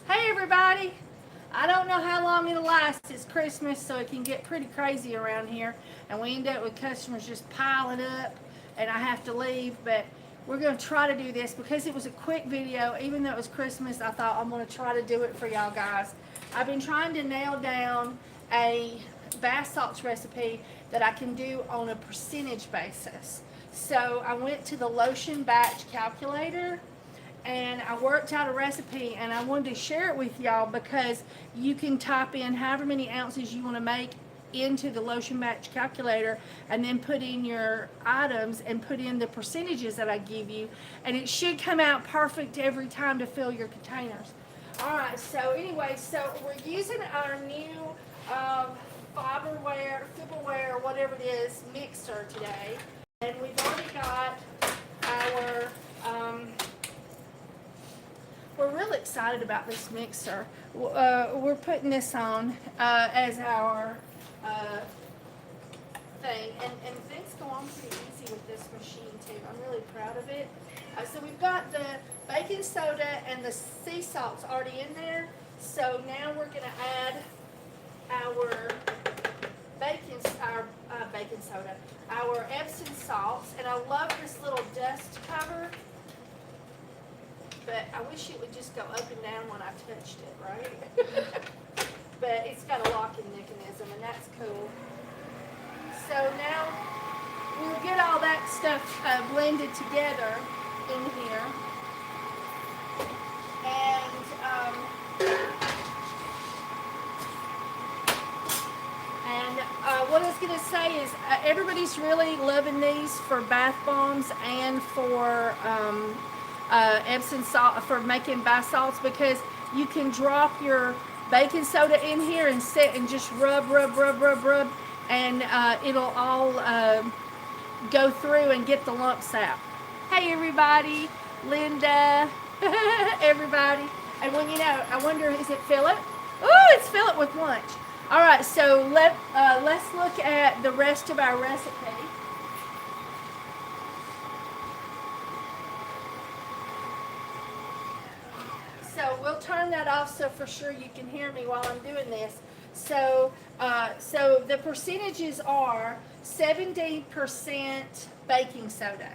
Hey everybody! I don't know how long it'll last. It's Christmas, so it can get pretty crazy around here, and we end up with customers just piling up, and I have to leave. But we're going to try to do this because it was a quick video. Even though it was Christmas, I thought I'm going to try to do it for y'all guys. I've been trying to nail down a bath salts recipe that I can do on a percentage basis. So I went to the lotion batch calculator and I worked out a recipe, and I wanted to share it with y'all because you can type in however many ounces you want to make into the lotion batch calculator and then put in your items and put in the percentages that I give you, and it should come out perfect every time to fill your containers. Alright, so anyway, so we're using our new fiberware, whatever it is, mixer today, and we've already got our we're really excited about this mixer. We're putting this on as our thing, and things go on pretty easy with this machine too. I'm really proud of it. So we've got the baking soda and the sea salts already in there. So now we're going to add our baking soda, our Epsom salts, and I love this little dust cover. But I wish it would just go up and down when I touched it, right? But it's got a locking mechanism, and that's cool. So now we'll get all that stuff blended together in here. And what I was going to say is everybody's really loving these for bath bombs and for Epsom salt for making bath salts, because you can drop your baking soda in here and sit and just rub, and it'll all go through and get the lumps out. Hey everybody, Linda, everybody. And when I wonder, is it Philip? Oh, it's Philip with lunch. All right, so let's look at the rest of our recipe. So we'll turn that off so for sure you can hear me while I'm doing this. So the percentages are 70% baking soda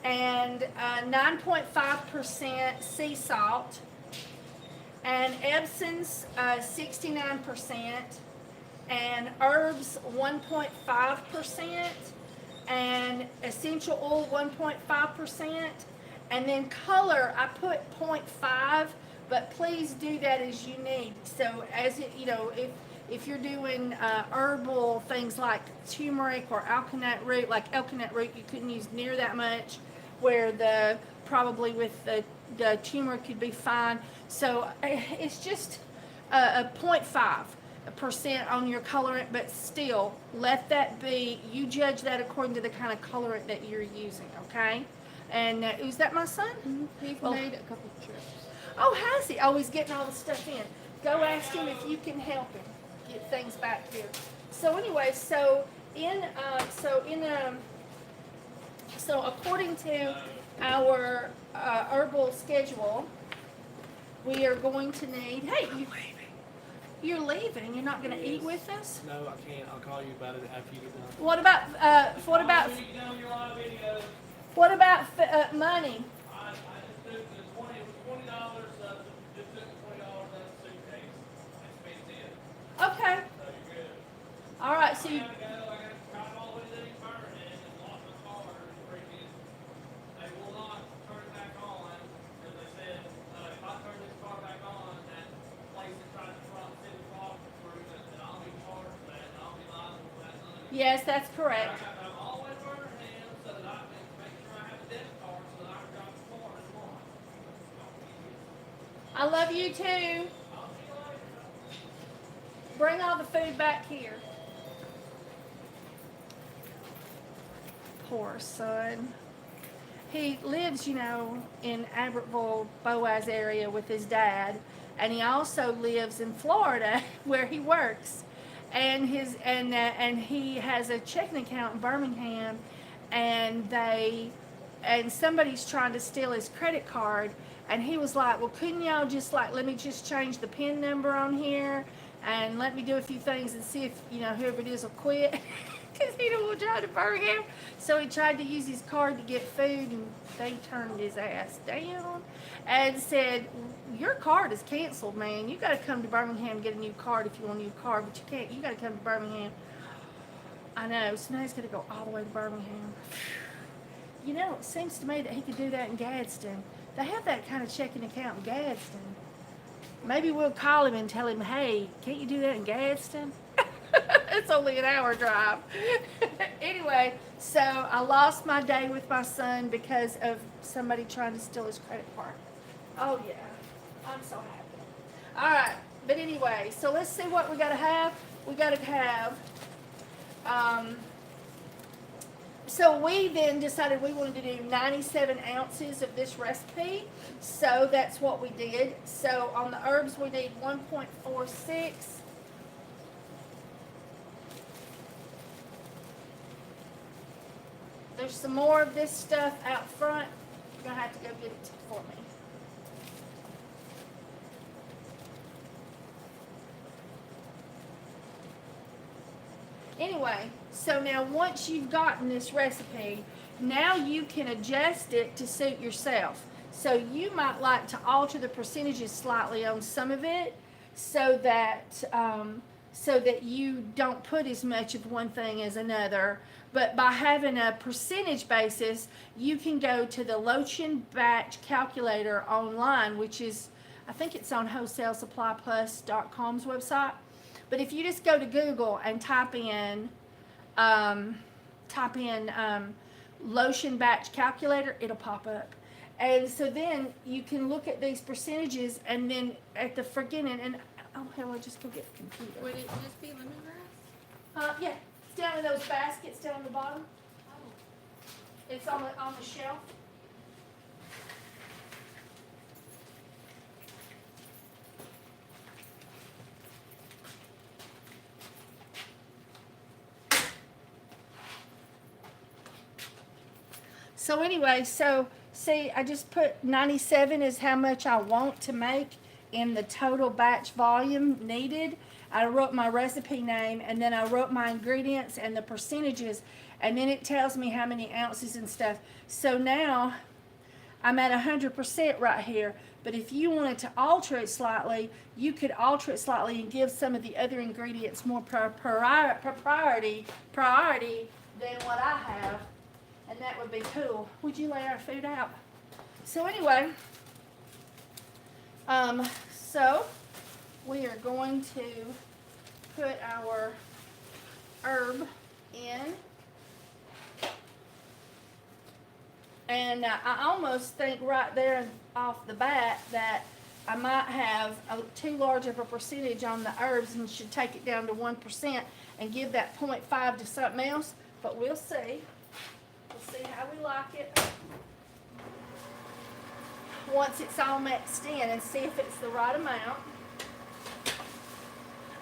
and 9.5% sea salt, and Epsom's 69%, and herbs 1.5%, and essential oil 1.5%. And then color, I put 0.5, but please do that as you need. So as it, if you're doing herbal things like turmeric or alkanet root, you couldn't use near that much, where probably with the turmeric could be fine. So it's just a 0.5% on your colorant, but still let that be. You judge that according to the kind of colorant that you're using, okay? And is that my son? Mm-hmm. He's made a couple of trips. Oh, has he? Oh, he's getting all the stuff in. Go ask him if you can help him get things back here. So anyway, so according to our herbal schedule, we are going to need. Hey, you're leaving. You're not going to eat with us? No, I can't. I'll call you about it after you get done. What about money? I just took the $20. Just took the $20 out of the suitcase and spent it. Okay. So you're good. All right. So you. I gotta drive all the way to the burn and lock my car and freaking. They will not turn it back on because they said if I turn this car back on, that place that tried to send the car through, that I'll be charged for that and I'll be liable for that money. Yes, that's correct. I got to drive all the way to Birmingham so that I can make sure I have a debit card so that I can drive the car in the morning. I love you too. I'll see you later. Bring all the food back here. Poor son. He lives, in Albertville, Boaz area with his dad, and he also lives in Florida where he works. And he has a checking account in Birmingham, and somebody's trying to steal his credit card, And he was like, well, couldn't y'all just like, let me just change the PIN number on here and let me do a few things and see if, whoever it is will quit. Because he don't want to drive to Birmingham. So he tried to use his card to get food, and they turned his ass down and said, your card is canceled, man. You got to come to Birmingham and get a new card if you want a new card, but you can't. You got to come to Birmingham. I know. So now he's going to go all the way to Birmingham. It seems to me that he could do that in Gadsden. They have that kind of checking account in Gadsden. Maybe we'll call him and tell him, hey, can't you do that in Gadsden? It's only an hour drive. Anyway, so I lost my day with my son because of somebody trying to steal his credit card. Oh, yeah. I'm so happy. All right. But anyway, so let's see what we got to have. We got to have... So we then decided we wanted to do 97 ounces of this recipe. So that's what we did. So on the herbs, we need 1.46. There's some more of this stuff out front. You're going to have to go get it for me. Anyway, so now once you've gotten this recipe, now you can adjust it to suit yourself. So you might like to alter the percentages slightly on some of it so that you don't put as much of one thing as another. But by having a percentage basis, you can go to the Lotion Batch Calculator online, which is, I think it's on WholesaleSupplyPlus.com's website. But if you just go to Google and type in Lotion Batch Calculator, it'll pop up. And so then you can look at these percentages, and then at the beginning, and oh hell, I'll just go get the computer. Would it just be lemongrass? Yeah, it's down in those baskets down the bottom. Oh. It's on the shelf. So anyway, see, I just put 97 is how much I want to make in the total batch volume needed. I wrote my recipe name, and then I wrote my ingredients and the percentages, and then it tells me how many ounces and stuff. So now I'm at 100% right here. But if you wanted to alter it slightly, you could alter it slightly and give some of the other ingredients more priority than what I have. And that would be cool. Would you lay our food out? So anyway, so we are going to put our herb in. And I almost think right there off the bat that I might have too large of a percentage on the herbs and should take it down to 1% and give that 0.5 to something else. But we'll see. We'll see how we like it once it's all mixed in and see if it's the right amount.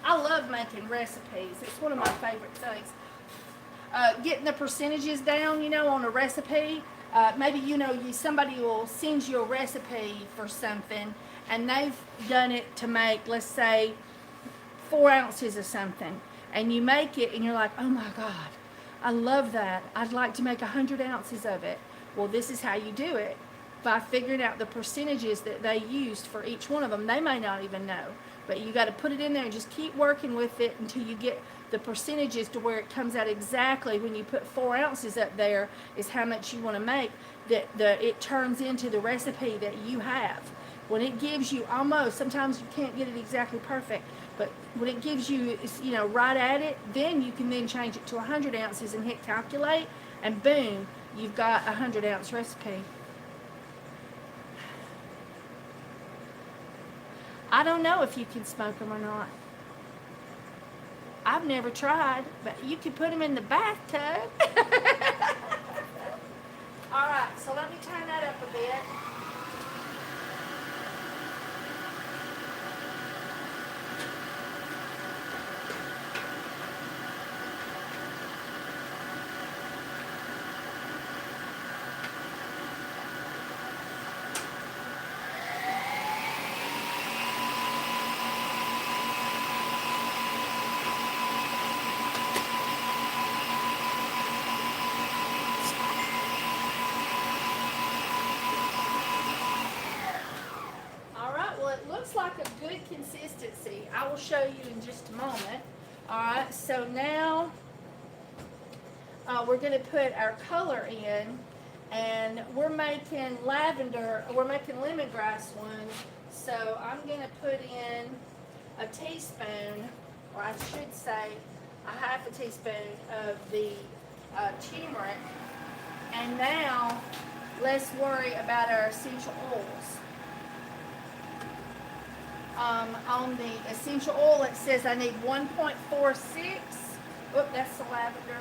I love making recipes. It's one of my favorite things. Getting the percentages down, on a recipe. Maybe, somebody will send you a recipe for something and they've done it to make, let's say, 4 ounces of something. And you make it and you're like, oh my God, I love that. I'd like to make 100 ounces of it. Well, this is how you do it. By figuring out the percentages that they used for each one of them. They may not even know. But you got to put it in there and just keep working with it until you get the percentages to where it comes out exactly when you put 4 ounces up there is how much you want to make, that it turns into the recipe that you have. When it gives you almost, sometimes you can't get it exactly perfect, but when it gives you, right at it, then you can then change it to 100 ounces and hit calculate, and boom, you've got a 100-ounce recipe. I don't know if you can smoke them or not. I've never tried, but you can put them in the bathtub. All right, so let me turn that up a bit. looks like a good consistency. I will show you in just a moment. All right, so now we're going to put our color in, and we're making lavender, we're making lemongrass one. So I'm going to put in a teaspoon, or I should say a half a teaspoon of the turmeric. And now let's worry about our essential oils. On the essential oil, it says I need 1.46. Oop, that's the lavender.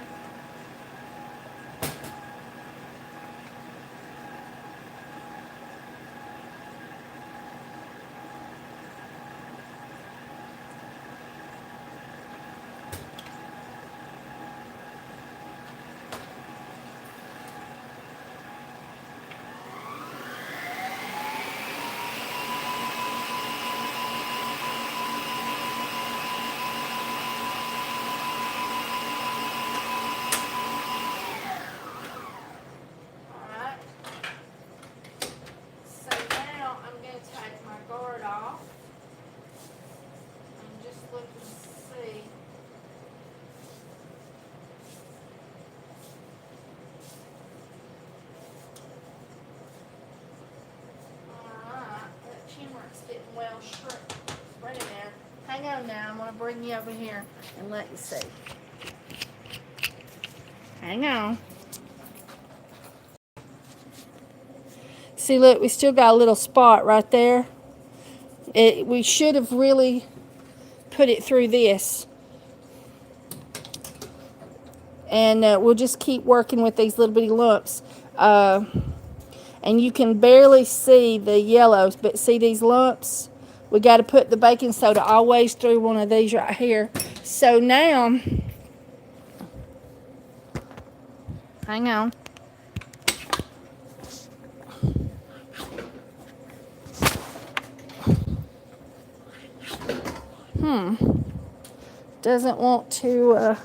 Well, sure. Right in there. Hang on now. I'm going to bring you over here and let you see. Hang on. See, look, we still got a little spot right there. We should have really put it through this. And we'll just keep working with these little bitty lumps. And you can barely see the yellows, but see these lumps? We got to put the baking soda always through one of these right here. So now, hang on. Doesn't want to,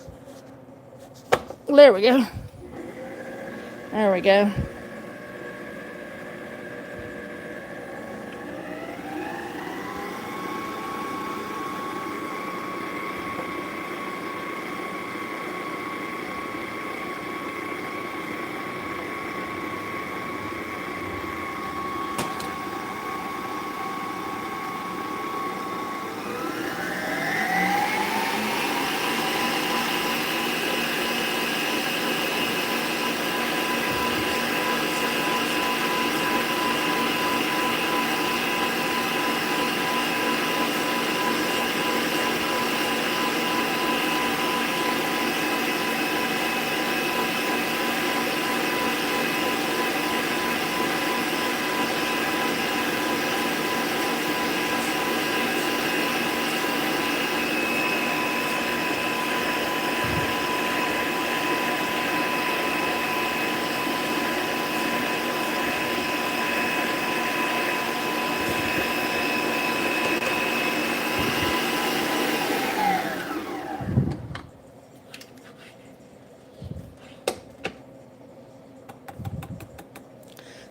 there we go. There we go.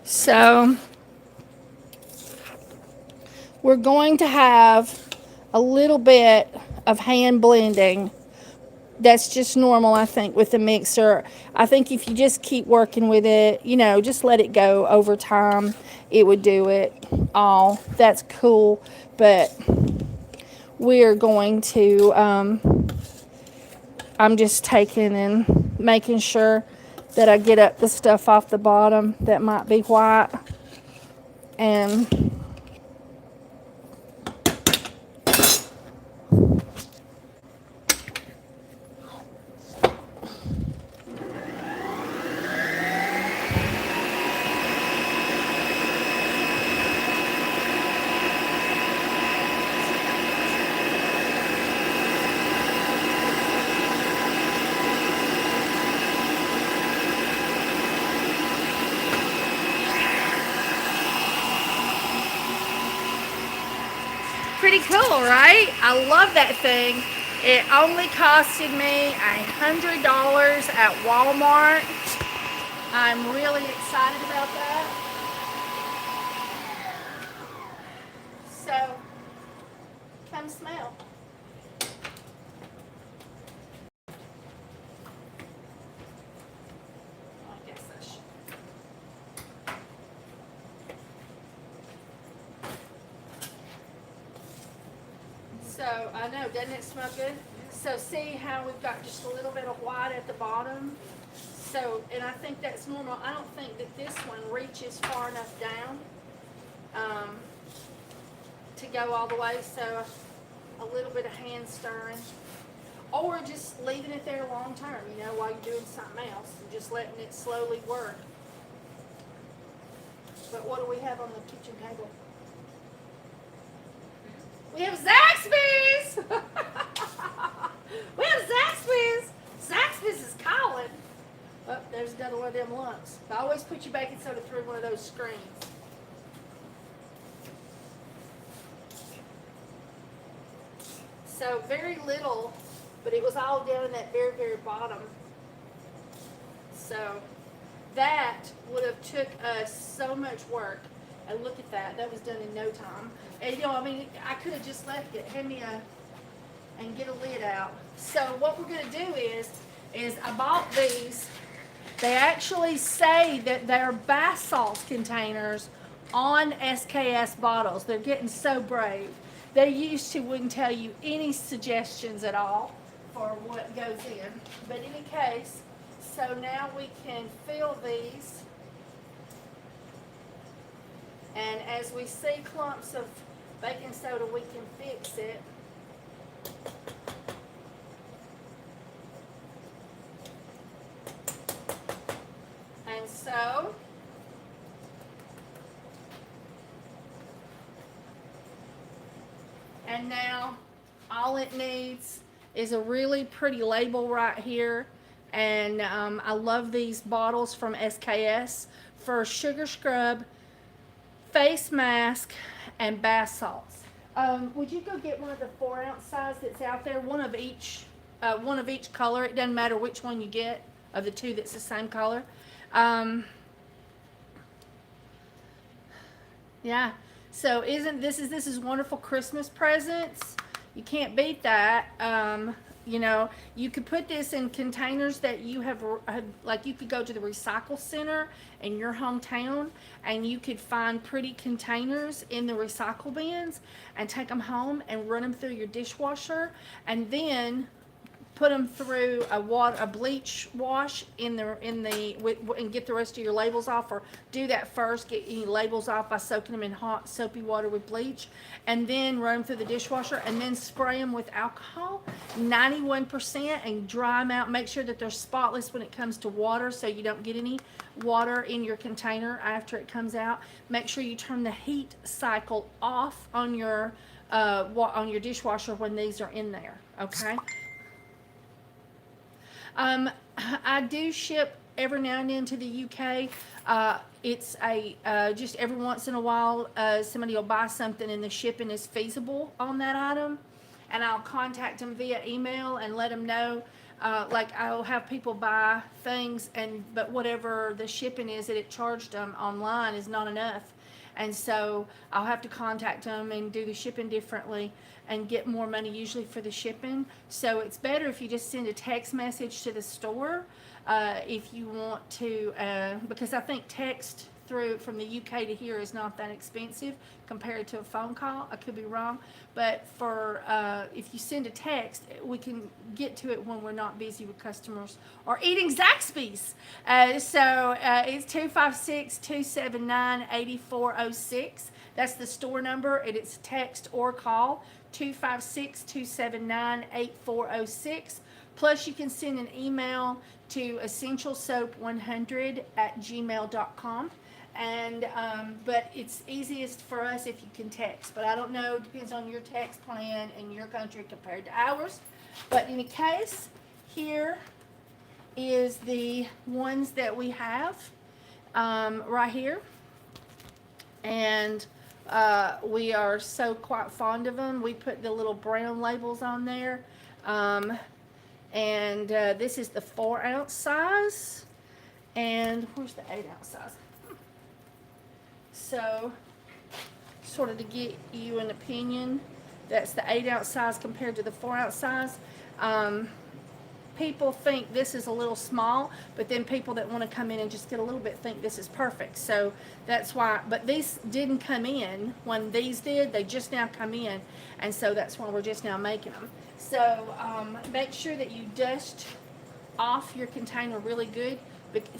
So we're going to have a little bit of hand blending. That's just normal, I think, with the mixer. I think if you just keep working with it, you know, just let it go over time, it would do it all. That's cool. But we're going to, I'm just taking and making sure that I get up the stuff off the bottom that might be white. And pretty cool, right? I love that thing. It only costed me $100 at Walmart. I'm really excited about that. So smell. I guess I should. So, I know, doesn't it smell good? So see how we've got just a little bit of white at the bottom? So, and I think that's normal. I don't think that this one reaches far enough down to go all the way. So a little bit of hand stirring. Or just leaving it there long term, you know, while you're doing something else. And just letting it slowly work. But what do we have on the kitchen table? We have Zaxby's! We have Zaxby's! Zaxby's is calling. Oh, there's another one of them lumps. I always put your baking soda through one of those screens. So very little, but it was all down in that very, very bottom. So that would have took us so much work. And look at that. That was done in no time. And you know, I mean, I could have just left it. Hand me and get a lid out. So what we're going to do is I bought these. They actually say that they're bath salt containers on SKS bottles. They're getting so brave. They used to wouldn't tell you any suggestions at all for what goes in. But in any case, so now we can fill these. And as we see clumps of baking soda, we can fix it. And so, and now all it needs is a really pretty label right here. And I love these bottles from SKS for sugar scrub, face mask, and bath salts. Would you go get one of the 4-ounce size that's out there? One of each color. It doesn't matter which one you get of the two that's the same color. Yeah. So this is wonderful Christmas presents. You can't beat that. You know, you could put this in containers that you have, like you could go to the recycle center in your hometown and you could find pretty containers in the recycle bins and take them home and run them through your dishwasher and then put them through a bleach wash and get the rest of your labels off, or do that first, get any labels off by soaking them in hot soapy water with bleach, and then run them through the dishwasher and then spray them with alcohol 91% and dry them out. Make sure that they're spotless when it comes to water so you don't get any water in your container after it comes out. Make sure you turn the heat cycle off on your dishwasher when these are in there, okay? I do ship every now and then to the UK. It's just every once in a while, somebody will buy something and the shipping is feasible on that item. And I'll contact them via email and let them know. Like I'll have people buy things but whatever the shipping is that it charged them online is not enough. And so I'll have to contact them and do the shipping differently and get more money usually for the shipping. So it's better if you just send a text message to the store if you want to, because I think text through from the UK to here is not that expensive compared to a phone call. I could be wrong, but for if you send a text, we can get to it when we're not busy with customers or eating Zaxby's. So it's 256-279-8406. That's the store number, and it's text or call 256-279-8406. Plus, you can send an email to essentialsoap100@gmail.com. And but it's easiest for us if you can text. But I don't know, depends on your text plan in your country compared to ours. But in any case, here is the ones that we have right here. And we are so quite fond of them. We put the little brown labels on there. And this is the 4-ounce size. And where's the 8-ounce size? So, sort of to get you an opinion, That's the 8-ounce size compared to the 4-ounce size. People think this is a little small, but then people that want to come in and just get a little bit think this is perfect. So that's why, but these didn't come in when these did. They just now come in, and so that's why we're just now making them. So make sure that you dust off your container really good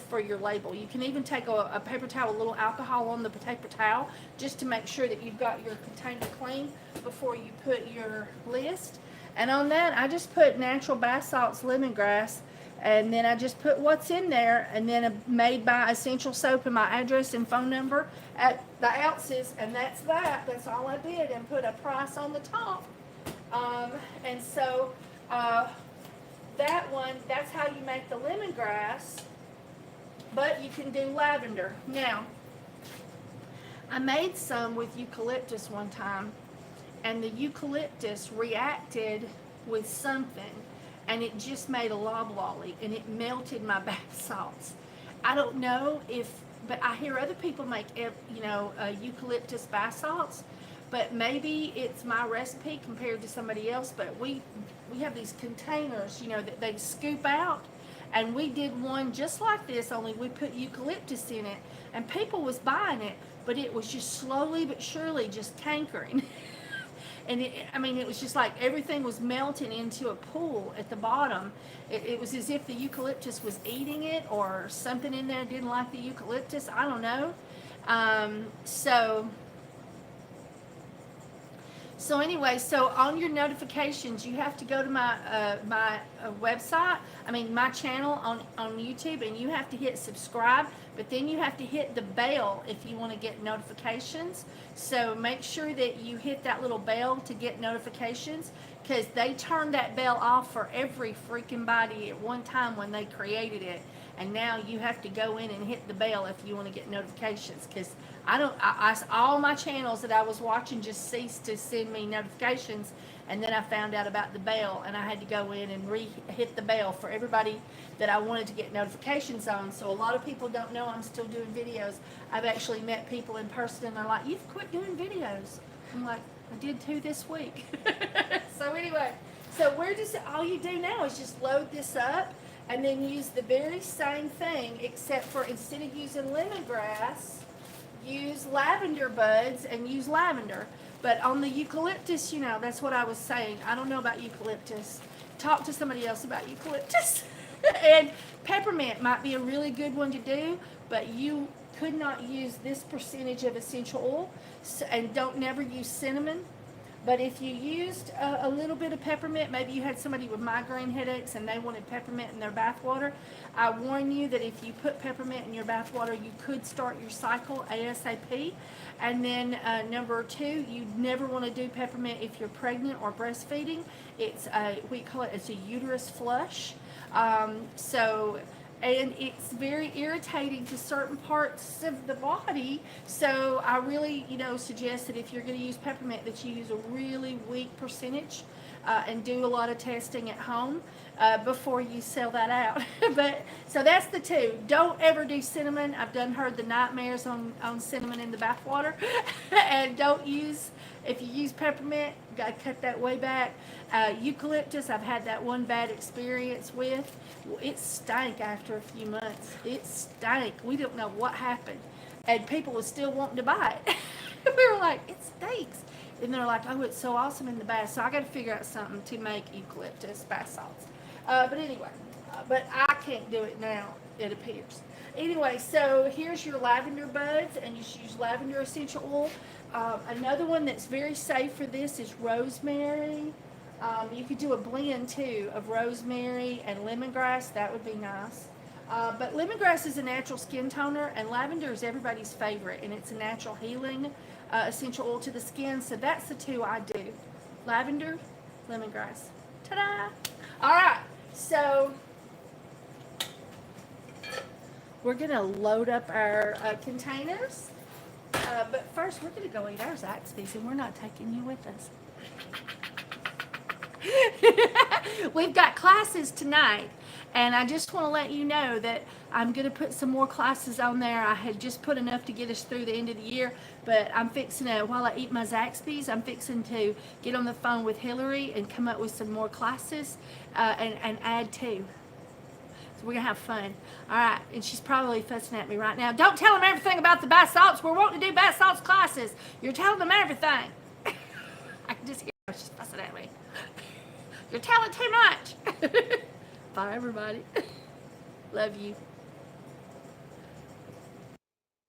for your label. You can even take a paper towel, a little alcohol on the paper towel, just to make sure that you've got your container clean before you put your list. And on that, I just put natural bath salts, lemongrass, and then I just put what's in there, and then made by Essential Soap and my address and phone number at the ounces, and that's that. That's all I did, and put a price on the top. And so that one, that's how you make the lemongrass, but you can do lavender. Now, I made some with eucalyptus one time, and the eucalyptus reacted with something, and it just made a loblolly, and it melted my bath salts. I don't know but I hear other people make, eucalyptus bath salts, but maybe it's my recipe compared to somebody else. But we have these containers, that they scoop out, and we did one just like this, only we put eucalyptus in it, and people was buying it, but it was just slowly but surely just cankering. And it was just like everything was melting into a pool at the bottom. It was as if the eucalyptus was eating it, or something in there didn't like the eucalyptus. I don't know. So anyway, so on your notifications, you have to go to my website, my channel on YouTube, and you have to hit subscribe, but then you have to hit the bell if you want to get notifications. So make sure that you hit that little bell to get notifications, because they turned that bell off for every freaking body at one time when they created it. And now you have to go in and hit the bell if you want to get notifications, because all my channels that I was watching just ceased to send me notifications, and then I found out about the bell, and I had to go in and hit the bell for everybody that I wanted to get notifications on. So a lot of people don't know I'm still doing videos. I've actually met people in person, and they're like, "You've quit doing videos." I'm like, "I did 2 this week." So anyway, all you do now is just load this up, and then use the very same thing, except for instead of using lemongrass, use lavender buds and use lavender. But on the eucalyptus, that's what I was saying. I don't know about eucalyptus. Talk to somebody else about eucalyptus. And peppermint might be a really good one to do, but you could not use this percentage of essential oil, and don't never use cinnamon. But if you used a little bit of peppermint, maybe you had somebody with migraine headaches and they wanted peppermint in their bath water, I warn you that if you put peppermint in your bath water, you could start your cycle ASAP. And then number 2, you never want to do peppermint if you're pregnant or breastfeeding. We call it's a uterus flush. And it's very irritating to certain parts of the body. So I really, suggest that if you're going to use peppermint, that you use a really weak percentage, and do a lot of testing at home before you sell that out. So that's the 2. Don't ever do cinnamon. I've heard the nightmares on cinnamon in the bath water. And if you use peppermint, gotta cut that way back. Eucalyptus, I've had that one bad experience with. It stank after a few months. It stank. We don't know what happened. And people were still wanting to buy it. We were like, it stinks. And they're like, oh, it's so awesome in the bath. So I got to figure out something to make eucalyptus bath salts. But anyway, but I can't do it now, it appears. Anyway, so here's your lavender buds, and you should use lavender essential oil. Another one that's very safe for this is rosemary. You could do a blend too of rosemary and lemongrass. That would be nice. But lemongrass is a natural skin toner, and lavender is everybody's favorite, and it's a natural healing essential oil to the skin. So that's the 2 I do: lavender, lemongrass. Ta-da! All right, so we're gonna load up our containers. But first, we're gonna go eat our Zaxby's, and we're not taking you with us. We've got classes tonight, and I just want to let you know that I'm going to put some more classes on there. I had just put enough to get us through the end of the year, but I'm fixing to, while I eat my Zaxby's, I'm fixing to get on the phone with Hillary and come up with some more classes and add to. So we're going to have fun. All right. And she's probably fussing at me right now. Don't tell them everything about the bath salts. We're wanting to do bath salts classes. You're telling them everything. I can just hear her. She's fussing at me. You're telling too much. Bye, everybody. Love you.